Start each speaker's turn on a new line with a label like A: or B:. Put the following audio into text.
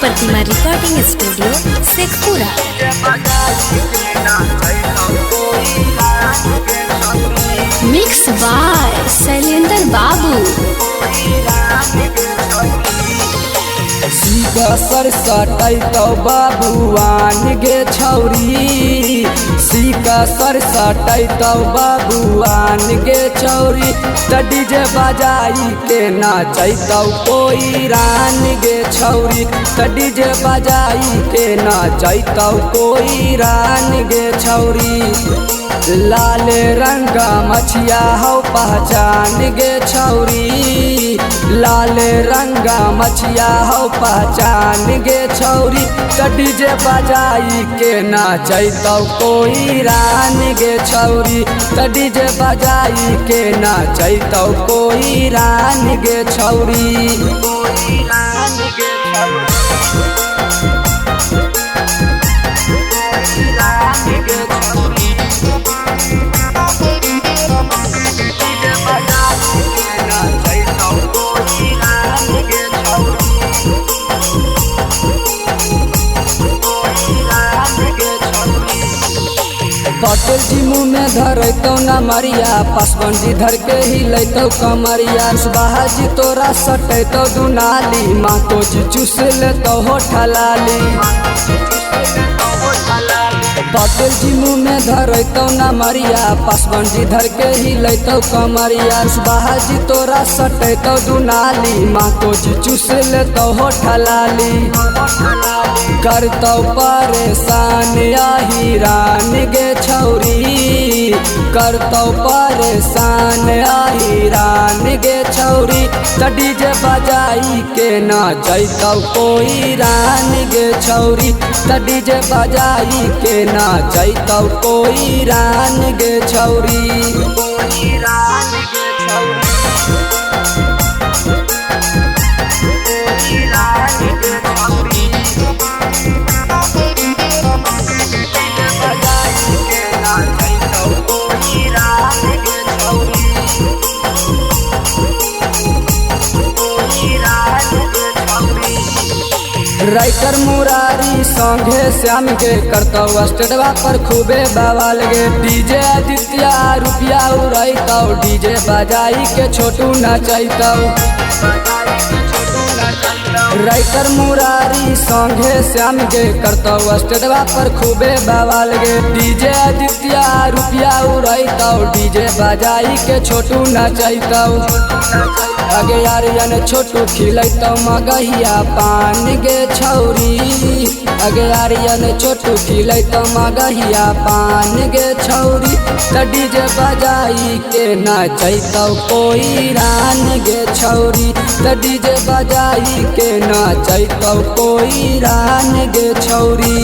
A: Pratima recording studio Sheikhpura. Mix by Shailendra Babu.
B: सीधा सर सटैतौ बाबुआन गे छौरी, सीधा सर सटैतौ बाबुआन गे छौरी। त डीजे बजाई के नाचैतौ कोई रान गे छौरी, त डीजे बजाई के नाचैतौ कोई रान गे छौरी। लाल रंगा मछिया हो पहचान गे छौरी, लाल रंगा मछिया हो पहचान गे छौरी। त डीजे बजाई के नाचैतौ कोई रान गे छौरी, त डीजे बजाई के नाचैतौ कोई रान गे छौरी। कोई रान गे छौरी, कोई रान गे छौरी। पटेल जी मुँह में धरतौ न मरिया, पासवान जी धर के ही लैतौ कमरिया। सुबह जी तोरा सटैतौ दुनाली, माँ तो जी चूस लेतौ हो ठलाली। पटेल जी मुँह में धरतौ न मरिया, पासवान जी धर के ही लैतौ कमरिया। सुबह जी तोरा सटैतौ दुनाली, माँ तो जी चूस लेतौ हो ठलाली। करतौ परेशान आही रान गे छौरी, करतौ परेशान आही रान गे छौरी। त डीजे बजाई के नाचैतौ कोई रान गे छौरी, त डीजे बजाई के नाचैतौ कोई रान गे छौरी। कोई रान गे छौरी, कोई रान गे छौरी। राइटर मुरारी संगे श्याम गे करतौ स्टेडवा पर खूबे बवाल गे। डीजे आदित्य रुपया उड़ैतौ, डीजे बजाई के छोटू नचैतौ। राइटर मुरारी संगे श्याम गे करतौ स्टेडवा पर खूबे बवाल गे। डीजे आदित्य रुपया उड़ैतौ, डीजे बजाई के छोटू नचैतौ। अगे यारियन छोटू खिलैतौ मगहिया पान गे छौरी, अगे यारियन छोटू खिलैतौ मगहिया पान गे छौरी। त डीजे बजाई के नाचैतौ कोई रान गे छौरी, त डीजे बजाई के नाचैतौ कोई रान गे छौरी।